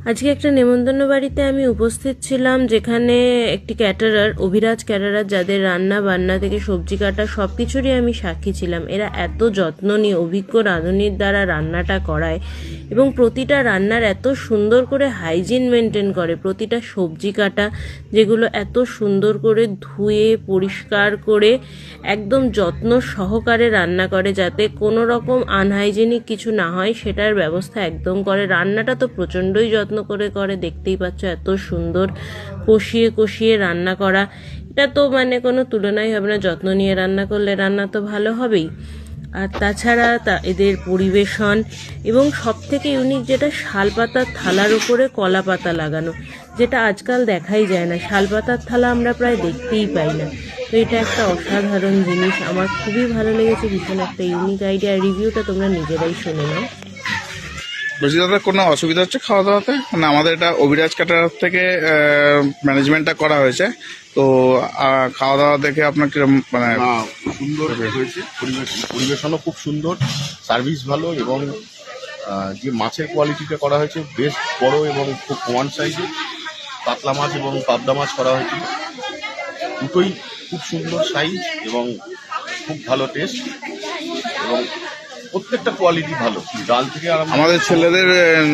আজকে একটা নেমন্তন্ন বাড়িতে আমি উপস্থিত ছিলাম, যেখানে একটি ক্যাটারার, অভিরাজ ক্যাটারার, যাদের রান্না বান্না থেকে সবজি কাটা সব কিছুরই আমি সাক্ষী ছিলাম। এরা এত যত্ন নিয়ে অভিজ্ঞ রাঁধুনির দ্বারা রান্নাটা করায় এবং প্রতিটা রান্নার এত সুন্দর করে হাইজিন মেনটেন করে। প্রতিটা সবজি কাটা যেগুলো এত সুন্দর করে ধুয়ে পরিষ্কার করে একদম যত্ন সহকারে রান্না করে, যাতে কোনো রকম আনহাইজেনিক কিছু না হয় সেটার ব্যবস্থা একদম করে। রান্নাটা তো প্রচণ্ডই যত্ন করে দেখতেই পাচ্ছ, এত সুন্দর কষিয়ে কষিয়ে রান্না করা। এটা তো মানে কোনো তুলনাই হবে না। যত্ন নিয়ে রান্না করলে রান্না তো ভালো হবেই। আর তাছাড়া এদের পরিবেশন এবং সব থেকে ইউনিক যেটা, শালপাতার থালার উপরে কলা পাতা লাগানো, যেটা আজকাল দেখাই যায় না। শালপাতার থালা আমরা প্রায় দেখতেই পাই না। তো এটা একটা অসাধারণ জিনিস, আমার খুবই ভালো লেগেছে। ভীষণ একটা ইউনিক আইডিয়া। রিভিউটা তোমরা নিজেরাই শুনে নাও। বলছি দাদা, কোনো অসুবিধা হচ্ছে খাওয়া দাওয়াতে? মানে আমাদের এটা অভিরাজ ক্যাটারার থেকে ম্যানেজমেন্টটা করা হয়েছে, তো খাওয়া দাওয়া দেখে আপনার কিরকম মানে? সুন্দর হয়েছে, পরিবেশনও খুব সুন্দর, সার্ভিস ভালো, এবং যে মাছের কোয়ালিটিটা করা হয়েছে বেশ বড় এবং খুব কমান সাইজে। কাতলা মাছ এবং পাবদা মাছ করা হয়েছিল, দুটোই খুব সুন্দর সাইজ এবং খুব ভালো টেস্ট, এবং প্রত্যেকটা কোয়ালিটি ভালো। ডাল থেকে আমাদের ছেলেদের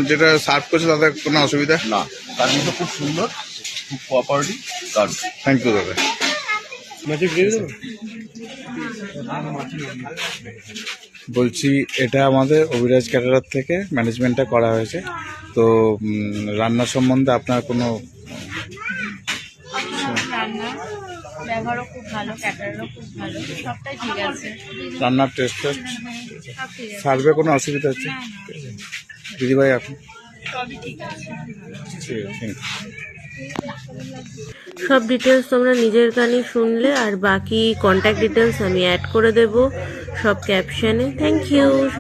যেটা সার্ভ করছে তাদের কোনো অসুবিধা না, সার্ভিসও খুব সুন্দর, খুব কোঅপারেটিভ। দারুণ, থ্যাংক ইউ দাদা। বলছি এটা আমাদের অভিরাজ ক্যাটারার থেকে ম্যানেজমেন্টটা করা হয়েছে, তো রান্না সম্বন্ধে আপনার কোনো? ব্যবহারও খুব ভালো, ক্যাটারারও খুব ভালো, সবটাই ঠিক আছে। রান্নার টেস্ট সব ঠিক আছে। সার্ভে কোনো অসুবিধা হচ্ছে? দিদিভাই আপনি? সবই ঠিক আছে। ঠিক আছে, থ্যাংক ইউ। সব ডিটেলস তোমরা নিজের কানে শুনলে, আর বাকি কন্ট্যাক্ট ডিটেলস আমি অ্যাড করে দেব সব ক্যাপশনে। Thank you.